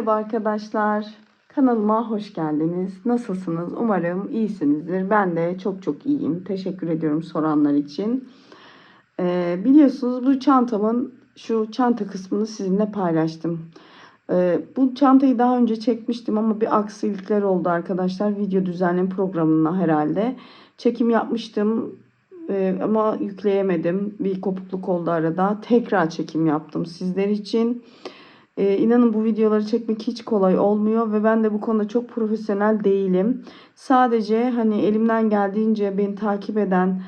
Merhaba arkadaşlar. Kanalıma hoş geldiniz. Nasılsınız? Umarım iyisinizdir. Ben de çok iyiyim. Teşekkür ediyorum soranlar için. Biliyorsunuz bu çantamın şu çanta kısmını sizinle paylaştım. Bu çantayı daha önce çekmiştim ama bir aksilikler oldu arkadaşlar. Video düzenleme programına herhalde. Çekim yapmıştım ama yükleyemedim. Bir kopukluk oldu arada. Tekrar çekim yaptım sizler için. İnanın bu videoları çekmek hiç kolay olmuyor ve ben de bu konuda çok profesyonel değilim. Sadece hani elimden geldiğince beni takip eden,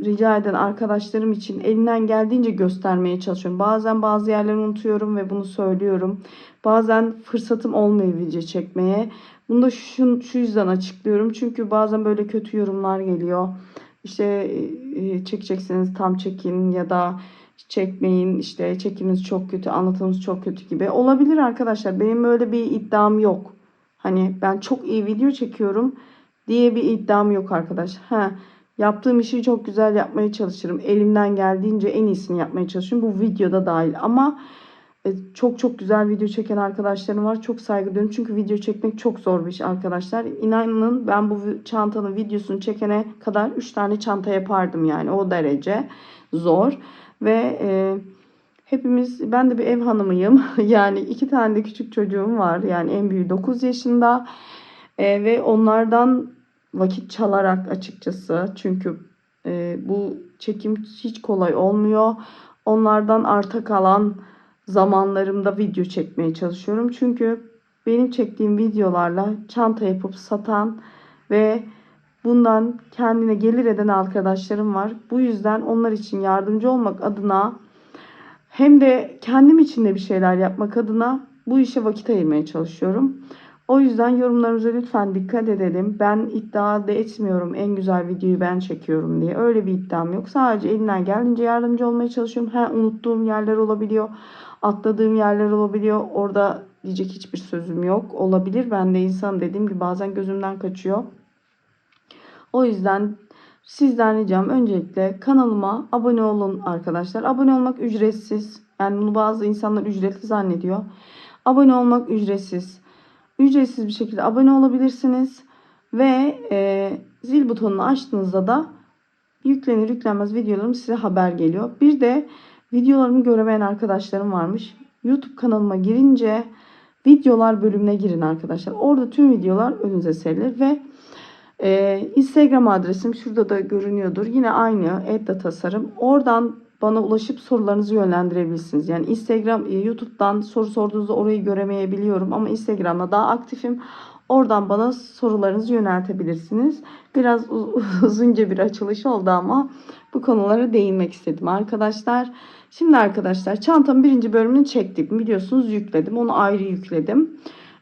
rica eden arkadaşlarım için elimden geldiğince göstermeye çalışıyorum. Bazen bazı yerleri unutuyorum ve bunu söylüyorum. Bazen fırsatım olmuyor video çekmeye. Bunu da şu yüzden açıklıyorum. Çünkü bazen böyle kötü yorumlar geliyor. İşte çekeceksiniz tam çekin ya da çekmeyin, işte çekiminiz çok kötü, anlatımınız çok kötü gibi. Olabilir arkadaşlar. Benim öyle bir iddiam yok. Hani ben çok iyi video çekiyorum diye bir iddiam yok arkadaşlar. Yaptığım işi çok güzel yapmaya çalışırım. Elimden geldiğince en iyisini yapmaya çalışıyorum. Bu videoda dahil. Ama çok güzel video çeken arkadaşlarım var. Çok saygı duyuyorum. Çünkü video çekmek çok zor bir iş arkadaşlar. İnanın ben bu çantanın videosunu çekene kadar 3 tane çanta yapardım yani. O derece zor. Ve hepimiz, ben de bir ev hanımıyım. Yani 2 tane de küçük çocuğum var. Yani en büyüğü 9 yaşında. Ve onlardan vakit çalarak açıkçası. Çünkü bu çekim hiç kolay olmuyor. Onlardan arta kalan zamanlarımda video çekmeye çalışıyorum. Çünkü benim çektiğim videolarla çanta yapıp satan ve bundan kendine gelir eden arkadaşlarım var. Bu yüzden onlar için yardımcı olmak adına hem de kendim için de bir şeyler yapmak adına bu işe vakit ayırmaya çalışıyorum. O yüzden yorumlarınıza lütfen dikkat edelim. Ben iddia da etmiyorum en güzel videoyu ben çekiyorum diye. Öyle bir iddiam yok. Sadece elimden geldiğince yardımcı olmaya çalışıyorum. Unuttuğum yerler olabiliyor. Atladığım yerler olabiliyor. Orada diyecek hiçbir sözüm yok. Olabilir. Ben de insan, dediğim gibi bazen gözümden kaçıyor. O yüzden sizden ricam öncelikle kanalıma abone olun arkadaşlar. Abone olmak ücretsiz. Yani bunu bazı insanlar ücretli zannediyor. Abone olmak ücretsiz. Ücretsiz bir şekilde abone olabilirsiniz. Ve zil butonunu açtığınızda da yüklenir yüklenmez videolarım size haber geliyor. Bir de videolarımı göremeyen arkadaşlarım varmış. YouTube kanalıma girince videolar bölümüne girin arkadaşlar. Orada tüm videolar önünüze serilir ve Instagram adresim şurada da görünüyordur. Yine aynı Edda Tasarım. Oradan bana ulaşıp sorularınızı yönlendirebilirsiniz. Yani Instagram, YouTube'dan soru sorduğunuzda orayı göremeyebiliyorum. Ama Instagram'da daha aktifim. Oradan bana sorularınızı yöneltebilirsiniz. Biraz uzunca bir açılış oldu ama bu konulara değinmek istedim arkadaşlar. Şimdi arkadaşlar çantamın birinci bölümünü çektim. Biliyorsunuz yükledim. Onu ayrı yükledim.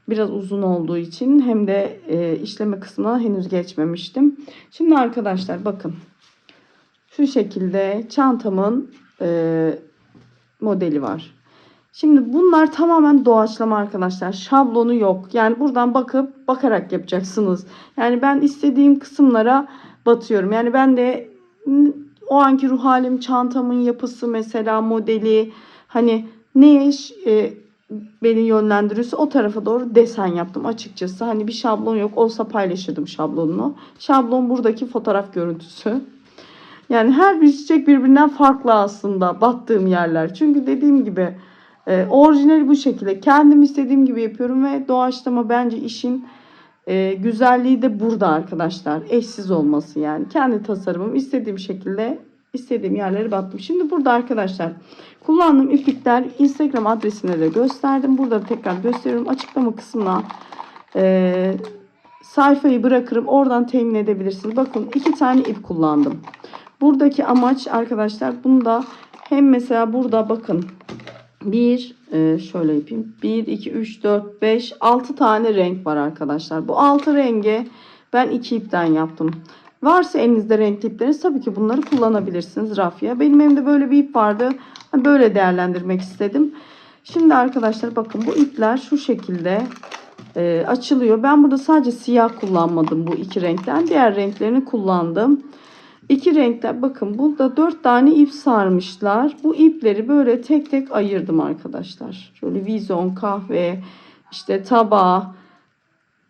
Biraz uzun olduğu için hem de işleme kısmına henüz geçmemiştim. Şimdi arkadaşlar bakın. Şu şekilde çantamın modeli var. Şimdi bunlar tamamen doğaçlama arkadaşlar. Şablonu yok. Yani buradan bakarak yapacaksınız. Yani ben istediğim kısımlara batıyorum. Yani ben de o anki ruh halim, çantamın yapısı, mesela modeli, hani ne beni yönlendiriyorsa o tarafa doğru desen yaptım açıkçası. Hani bir şablon yok. Olsa paylaşırdım şablonunu. Şablon buradaki fotoğraf görüntüsü. Yani her bir çiçek birbirinden farklı aslında battığım yerler. Çünkü dediğim gibi orijinali bu şekilde. Kendim istediğim gibi yapıyorum ve doğaçlama bence işin güzelliği de burada arkadaşlar. Eşsiz olması yani. Kendi tasarımım istediğim şekilde istediğim yerlere battım. Şimdi burada arkadaşlar kullandığım iplikler Instagram adresine de gösterdim. Burada tekrar gösteriyorum. Açıklama kısmına sayfayı bırakırım. Oradan temin edebilirsiniz. Bakın 2 tane ip kullandım. Buradaki amaç arkadaşlar, bunu da hem mesela burada bakın şöyle yapayım. 1, 2, 3, 4, 5, 6 tane renk var arkadaşlar. Bu 6 rengi ben 2 ipten yaptım. Varsa elinizde renkli ipleriniz tabii ki bunları kullanabilirsiniz rafya. Benim elimde böyle bir ip vardı. Böyle değerlendirmek istedim. Şimdi arkadaşlar bakın bu ipler şu şekilde açılıyor. Ben burada sadece siyah kullanmadım bu 2 renkten. Diğer renklerini kullandım. İki renkler, bakın burada 4 tane ip sarmışlar. Bu ipleri böyle tek tek ayırdım arkadaşlar. Şöyle vizon, kahve, işte tabağı,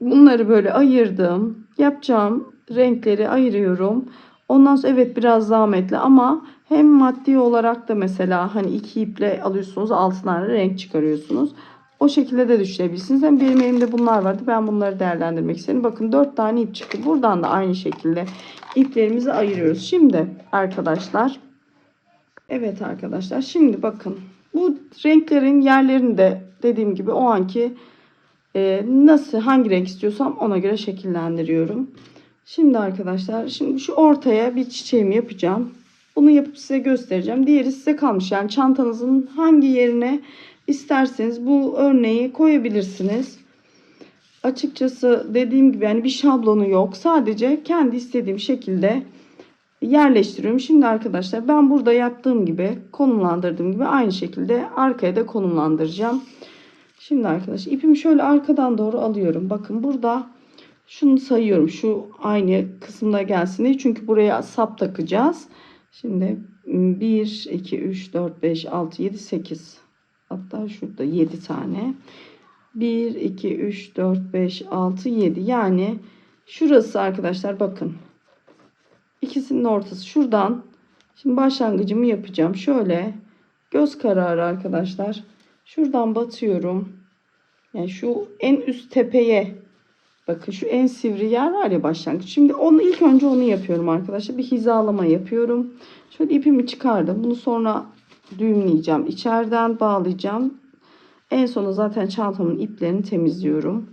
bunları böyle ayırdım. Yapacağım renkleri ayırıyorum. Ondan sonra evet biraz zahmetli ama hem maddi olarak da mesela hani iki iple alıyorsunuz, altına renk çıkarıyorsunuz. O şekilde de düşünebilirsiniz. Hem benim elimde bunlar vardı. Ben bunları değerlendirmek istedim. Bakın 4 tane ip çıktı. Buradan da aynı şekilde iplerimizi ayırıyoruz. Şimdi arkadaşlar, evet arkadaşlar, şimdi bakın bu renklerin yerlerini de dediğim gibi o anki nasıl, hangi renk istiyorsam ona göre şekillendiriyorum. Şimdi arkadaşlar, şimdi şu ortaya bir çiçeğimi yapacağım. Bunu yapıp size göstereceğim. Diğeri size kalmış. Yani çantanızın hangi yerine isterseniz bu örneği koyabilirsiniz. Açıkçası dediğim gibi yani bir şablonu yok. Sadece kendi istediğim şekilde yerleştiriyorum. Şimdi arkadaşlar ben burada yaptığım gibi, konumlandırdığım gibi aynı şekilde arkaya da konumlandıracağım. Şimdi arkadaşlar ipimi şöyle arkadan doğru alıyorum. Bakın burada şunu sayıyorum. Şu aynı kısımda gelsin diye. Çünkü buraya sap takacağız. Şimdi 1, 2, 3, 4, 5, 6, 7, 8. Hatta şurada 7 tane. 1, 2, 3, 4, 5, 6, 7. Yani şurası arkadaşlar bakın. İkisinin ortası şuradan. Şimdi başlangıcımı yapacağım. Şöyle göz kararı arkadaşlar. Şuradan batıyorum. Yani şu en üst tepeye, bakın şu en sivri yer var ya başlangıç. Şimdi onu ilk önce onu yapıyorum arkadaşlar. Bir hizalama yapıyorum. Şöyle ipimi çıkardım. Bunu sonra düğümleyeceğim. İçeriden bağlayacağım. En sona zaten çantamın iplerini temizliyorum.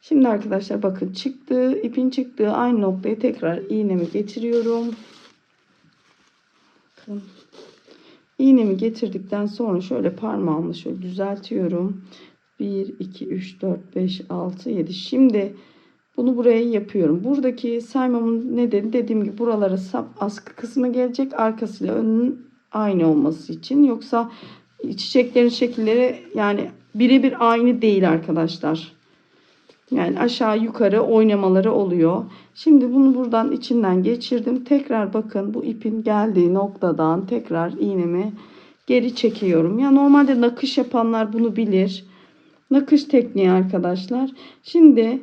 Şimdi arkadaşlar bakın çıktı. İpin çıktığı aynı noktaya tekrar iğnemi getiriyorum. Bakın. İğnemi getirdikten sonra şöyle parmağımla şöyle düzeltiyorum. 1, 2, 3, 4, 5, 6, 7. Şimdi bunu buraya yapıyorum. Buradaki saymamın nedeni dediğim gibi buralara sap askı kısmı gelecek. Arkasıyla önünün aynı olması için. Yoksa çiçeklerin şekilleri yani birebir aynı değil arkadaşlar. Yani aşağı yukarı oynamaları oluyor. Şimdi bunu buradan içinden geçirdim. Tekrar bakın bu ipin geldiği noktadan tekrar iğnemi geri çekiyorum. Ya normalde nakış yapanlar bunu bilir. Nakış tekniği arkadaşlar. Şimdi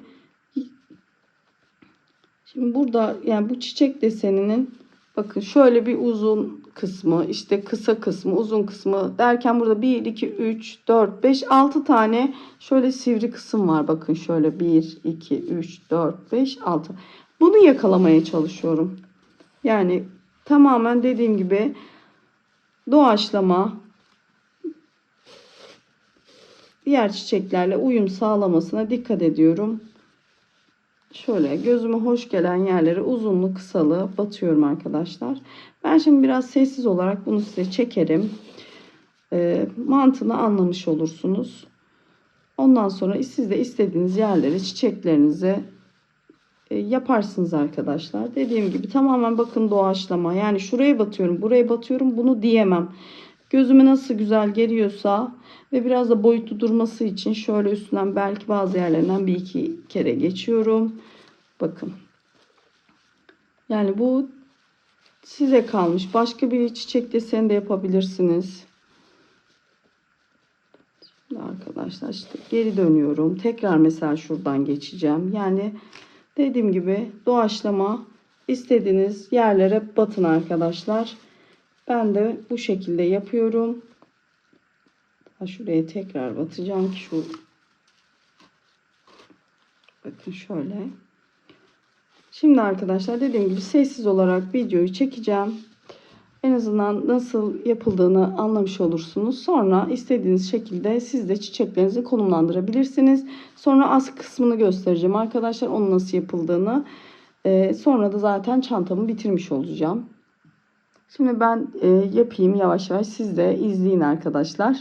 burada yani bu çiçek deseninin bakın şöyle bir uzun kısmı, işte kısa kısmı, uzun kısmı derken burada 1, 2, 3, 4, 5, 6 tane şöyle sivri kısım var. Bakın şöyle 1, 2, 3, 4, 5, 6. Bunu yakalamaya çalışıyorum. Yani tamamen dediğim gibi doğaçlama, diğer çiçeklerle uyum sağlamasına dikkat ediyorum. Şöyle gözüme hoş gelen yerlere uzunlu kısalı batıyorum arkadaşlar. Ben şimdi biraz sessiz olarak bunu size çekerim. Mantığını anlamış olursunuz. Ondan sonra siz de istediğiniz yerlere çiçeklerinizi yaparsınız arkadaşlar. Dediğim gibi tamamen bakın doğaçlama. Yani şuraya batıyorum, buraya batıyorum bunu diyemem. Gözüme nasıl güzel geliyorsa ve biraz da boyutlu durması için şöyle üstünden belki bazı yerlerinden bir iki kere geçiyorum. Bakın. Yani bu size kalmış. Başka bir çiçek deseni de yapabilirsiniz. Şimdi arkadaşlar işte geri dönüyorum. Tekrar mesela şuradan geçeceğim. Yani dediğim gibi doğaçlama, istediğiniz yerlere batın arkadaşlar. Ben de bu şekilde yapıyorum. Şuraya tekrar batacağım ki şu, bakın şöyle. Şimdi arkadaşlar dediğim gibi sessiz olarak videoyu çekeceğim. En azından nasıl yapıldığını anlamış olursunuz. Sonra istediğiniz şekilde siz de çiçeklerinizi konumlandırabilirsiniz. Sonra askı kısmını göstereceğim arkadaşlar. Onun nasıl yapıldığını. Sonra da zaten çantamı bitirmiş olacağım. Şimdi ben yapayım yavaş yavaş. Siz de izleyin arkadaşlar.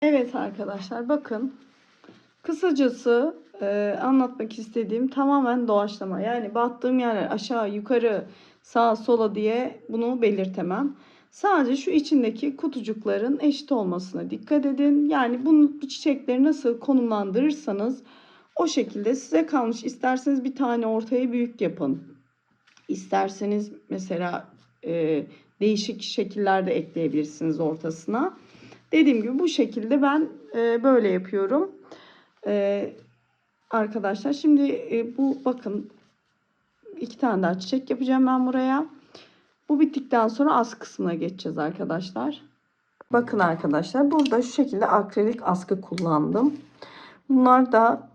Evet arkadaşlar, bakın kısacası anlatmak istediğim tamamen doğaçlama. Yani battığım yerler aşağı yukarı sağa sola diye bunu belirtemem. Sadece şu içindeki kutucukların eşit olmasına dikkat edin. Yani bu çiçekleri nasıl konumlandırırsanız o şekilde size kalmış. İsterseniz bir tane ortaya büyük yapın. İsterseniz mesela değişik şekillerde ekleyebilirsiniz ortasına. Dediğim gibi bu şekilde ben böyle yapıyorum. Arkadaşlar şimdi bu bakın 2 tane daha çiçek yapacağım ben buraya. Bu bittikten sonra askı kısmına geçeceğiz arkadaşlar. Bakın arkadaşlar, burada şu şekilde akrilik askı kullandım. Bunlar da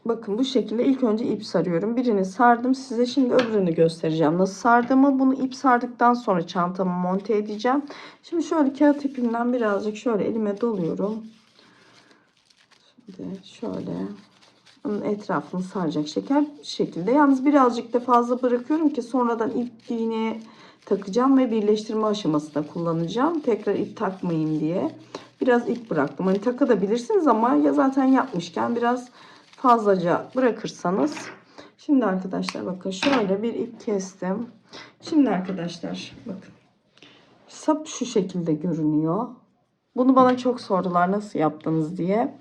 bakın bu şekilde ilk önce ip sarıyorum. Birini sardım. Size şimdi öbürünü göstereceğim. Nasıl sardığımı, bunu ip sardıktan sonra çantamı monte edeceğim. Şimdi şöyle kağıt ipimden birazcık şöyle elime doluyorum. Şimdi şöyle onun etrafını saracak şekilde. Yalnız birazcık da fazla bırakıyorum ki sonradan ip iğneye takacağım ve birleştirme aşamasında kullanacağım. Tekrar ip takmayayım diye. Biraz ip bıraktım. Hani takabilirsiniz ama ya zaten yapmışken biraz fazlaca bırakırsanız. Şimdi arkadaşlar bakın şöyle bir ip kestim. Şimdi arkadaşlar bakın. Sap şu şekilde görünüyor. Bunu bana çok sordular nasıl yaptınız diye.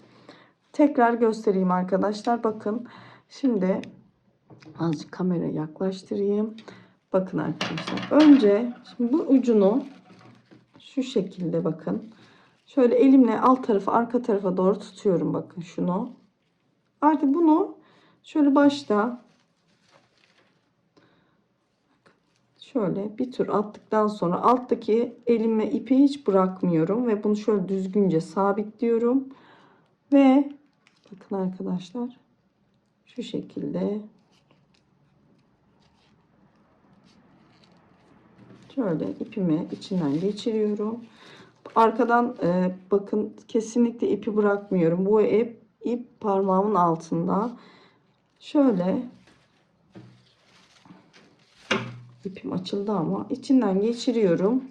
Tekrar göstereyim arkadaşlar. Bakın şimdi azıcık kamerayı yaklaştırayım. Bakın arkadaşlar. Önce şimdi bu ucunu şu şekilde bakın. Şöyle elimle alt tarafı arka tarafa doğru tutuyorum. Bakın şunu. Artık bunu şöyle başta şöyle bir tur attıktan sonra alttaki elime ipi hiç bırakmıyorum ve bunu şöyle düzgünce sabitliyorum ve bakın arkadaşlar şu şekilde şöyle ipimi içinden geçiriyorum. Arkadan bakın kesinlikle ipi bırakmıyorum. Bu ip parmağımın altında. Şöyle ipim açıldı ama içinden geçiriyorum.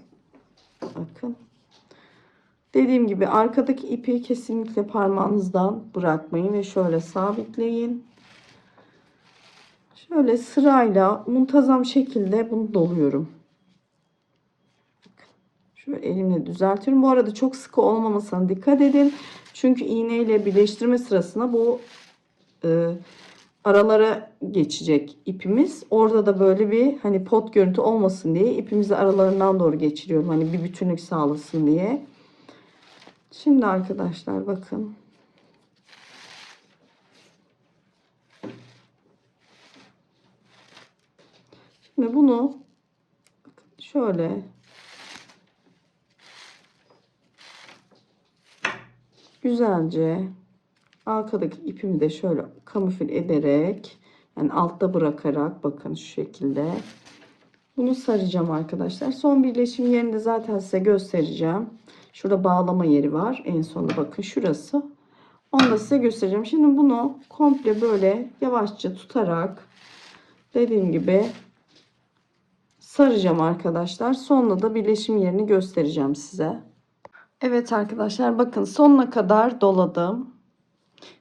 Bakın. Dediğim gibi arkadaki ipi kesinlikle parmağınızdan bırakmayın ve şöyle sabitleyin. Şöyle sırayla muntazam şekilde bunu doluyorum. Şöyle elimle düzeltiyorum. Bu arada çok sıkı olmamasına dikkat edin. Çünkü iğneyle birleştirme sırasında bu aralara geçecek ipimiz. Orada da böyle bir hani pot görüntü olmasın diye ipimizi aralarından doğru geçiriyorum. Hani bir bütünlük sağlasın diye. Şimdi arkadaşlar bakın. Şimdi bunu şöyle güzelce arkadaki ipimi de şöyle kamufle ederek yani altta bırakarak bakın şu şekilde bunu saracağım arkadaşlar. Son birleşim yerini de zaten size göstereceğim. Şurada bağlama yeri var. En sonunda bakın şurası. Onu da size göstereceğim. Şimdi bunu komple böyle yavaşça tutarak dediğim gibi saracağım arkadaşlar. Sonra da birleşim yerini göstereceğim size. Evet arkadaşlar bakın sonuna kadar doladım.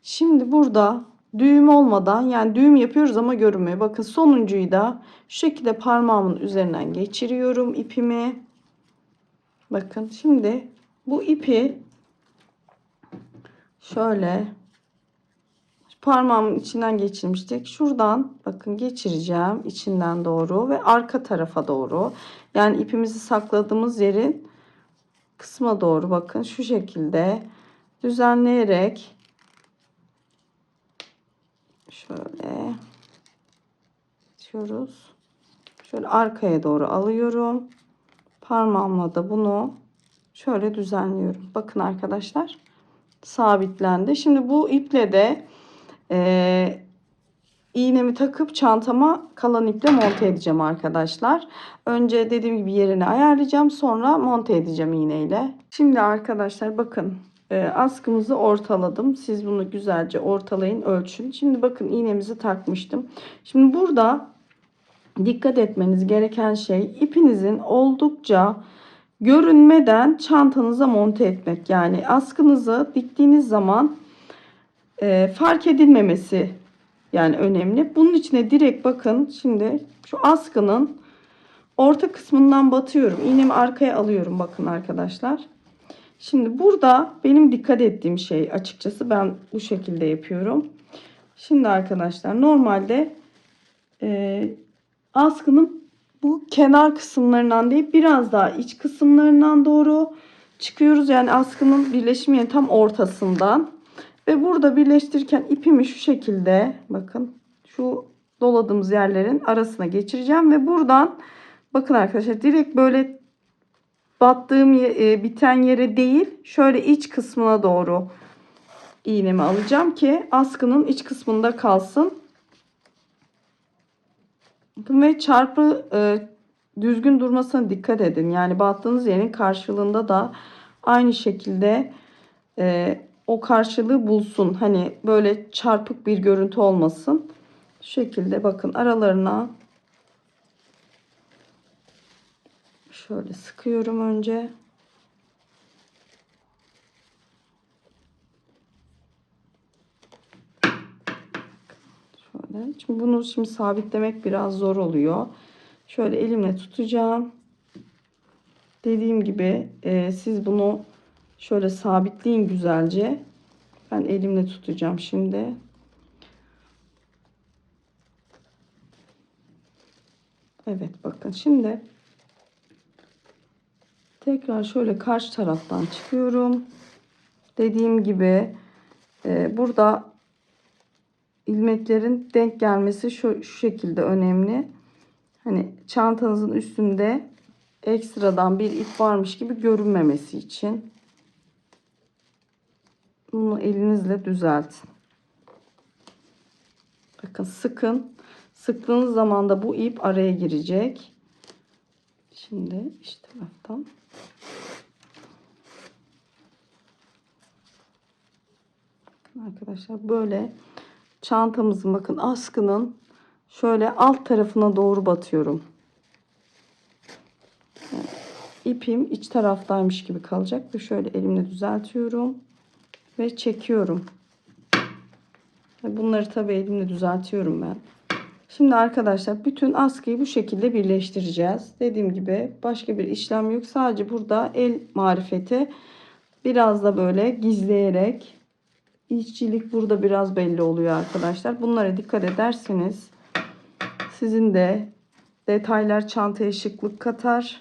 Şimdi burada düğüm olmadan yani düğüm yapıyoruz ama görünmüyor. Bakın sonuncuyu da şu şekilde parmağımın üzerinden geçiriyorum ipimi. Bakın şimdi bu ipi şöyle parmağımın içinden geçirmiştik. Şuradan bakın geçireceğim içinden doğru ve arka tarafa doğru. Yani ipimizi sakladığımız yerin kısma doğru bakın şu şekilde düzenleyerek şöyle açıyoruz. Şöyle arkaya doğru alıyorum. Parmağımla da bunu şöyle düzenliyorum. Bakın arkadaşlar sabitlendi. Şimdi bu iple de iğnemi takıp çantama kalan iple monte edeceğim arkadaşlar. Önce dediğim gibi yerini ayarlayacağım. Sonra monte edeceğim iğneyle. Şimdi arkadaşlar bakın askımızı ortaladım. Siz bunu güzelce ortalayın, ölçün. Şimdi bakın iğnemizi takmıştım. Şimdi burada dikkat etmeniz gereken şey ipinizin oldukça görünmeden çantanıza monte etmek. Yani askınızı diktiğiniz zaman fark edilmemesi yani önemli. Bunun içine direkt bakın, şimdi şu askının orta kısmından batıyorum. İğnemi arkaya alıyorum bakın arkadaşlar. Şimdi burada benim dikkat ettiğim şey, açıkçası ben bu şekilde yapıyorum. Şimdi arkadaşlar normalde askının bu kenar kısımlarından değil, biraz daha iç kısımlarından doğru çıkıyoruz. Yani askının birleşim yeri tam ortasından. Ve burada birleştirirken ipimi şu şekilde, bakın şu doladığımız yerlerin arasına geçireceğim. Ve buradan bakın arkadaşlar, direkt böyle battığım biten yere değil, şöyle iç kısmına doğru iğnemi alacağım ki askının iç kısmında kalsın. Ve çarpı düzgün durmasına dikkat edin. Yani battığınız yerin karşılığında da aynı şekilde o karşılığı bulsun. Hani böyle çarpık bir görüntü olmasın. Şu şekilde bakın aralarına şöyle sıkıyorum önce. Şöyle. Şimdi bunu sabitlemek biraz zor oluyor. Şöyle elimle tutacağım. Dediğim gibi siz bunu şöyle sabitleyin güzelce. Ben elimle tutacağım şimdi. Evet bakın, şimdi tekrar şöyle karşı taraftan çıkıyorum. Dediğim gibi burada ilmeklerin denk gelmesi şu şekilde önemli. Hani çantanızın üstünde ekstradan bir ip varmış gibi görünmemesi için bunu elinizle düzeltin. Bakın sıkın. Sıktığınız zaman da bu ip araya girecek. Şimdi iç taraftan. Bakın arkadaşlar, böyle çantamızın bakın askının şöyle alt tarafına doğru batıyorum. Yani ipim iç taraftaymış gibi kalacak ve şöyle elimle düzeltiyorum ve çekiyorum. Bunları tabii elimle düzeltiyorum ben. Şimdi arkadaşlar bütün askıyı bu şekilde birleştireceğiz. Dediğim gibi başka bir işlem yok. Sadece burada el marifeti, biraz da böyle gizleyerek, işçilik burada biraz belli oluyor arkadaşlar. Bunlara dikkat ederseniz sizin de detaylar çantaya şıklık katar.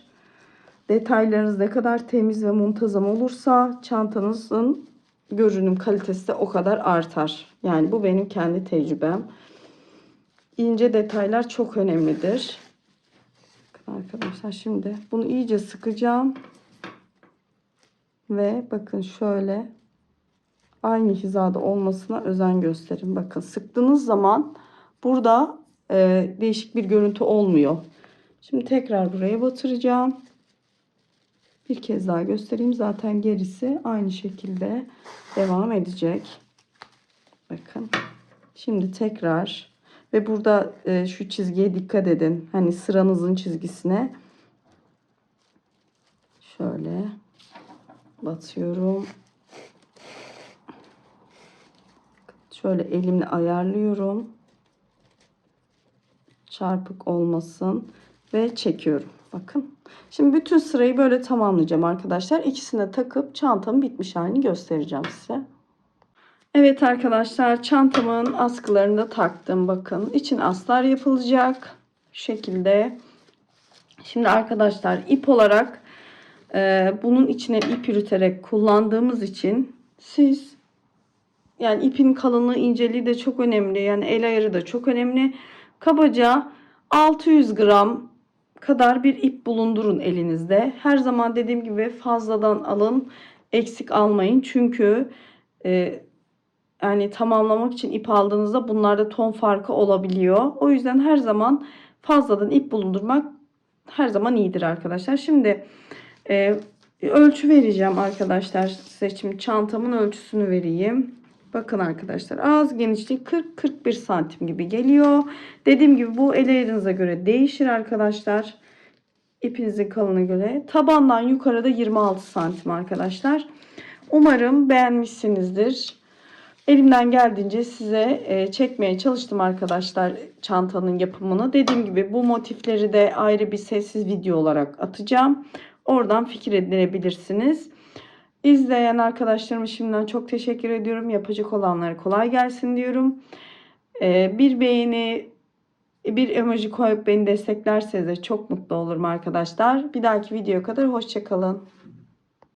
Detaylarınız ne kadar temiz ve muntazam olursa çantanızın görünüm kalitesi de o kadar artar. Yani bu benim kendi tecrübem. İnce detaylar çok önemlidir. Bakın arkadaşlar, şimdi bunu iyice sıkacağım. Ve bakın şöyle aynı hizada olmasına özen gösterin. Bakın sıktığınız zaman burada değişik bir görüntü olmuyor. Şimdi tekrar buraya batıracağım. Bir kez daha göstereyim. Zaten gerisi aynı şekilde devam edecek. Bakın. Şimdi tekrar ve burada şu çizgiye dikkat edin. Hani sıranızın çizgisine şöyle batıyorum. Şöyle elimle ayarlıyorum. Çarpık olmasın ve çekiyorum. Bakın. Şimdi bütün sırayı böyle tamamlayacağım arkadaşlar. İkisine takıp çantamın bitmiş halini göstereceğim size. Evet arkadaşlar, çantamın askılarını da taktım. Bakın, için astar yapılacak. Şu şekilde. Şimdi arkadaşlar ip olarak bunun içine ip yürüterek kullandığımız için siz, yani ipin kalınlığı, inceliği de çok önemli. Yani el ayarı da çok önemli. Kabaca 600 gram kadar bir ip bulundurun elinizde. Her zaman dediğim gibi fazladan alın, eksik almayın. Çünkü yani tamamlamak için ip aldığınızda bunlarda ton farkı olabiliyor. O yüzden her zaman fazladan ip bulundurmak her zaman iyidir arkadaşlar. Şimdi ölçü vereceğim arkadaşlar size. Şimdi çantamın ölçüsünü vereyim. Bakın arkadaşlar, ağız genişliği 40-41 santim gibi geliyor. Dediğim gibi bu el ayarınıza göre değişir arkadaşlar. İpinizin kalınlığına göre. Tabandan yukarıda 26 santim arkadaşlar. Umarım beğenmişsinizdir. Elimden geldiğince size çekmeye çalıştım arkadaşlar çantanın yapımını. Dediğim gibi bu motifleri de ayrı bir sessiz video olarak atacağım. Oradan fikir edinebilirsiniz. İzleyen arkadaşlarıma şimdiden çok teşekkür ediyorum. Yapacak olanlara kolay gelsin diyorum. Bir beğeni, bir emoji koyup beni desteklerseniz de çok mutlu olurum arkadaşlar. Bir dahaki videoya kadar hoşça kalın.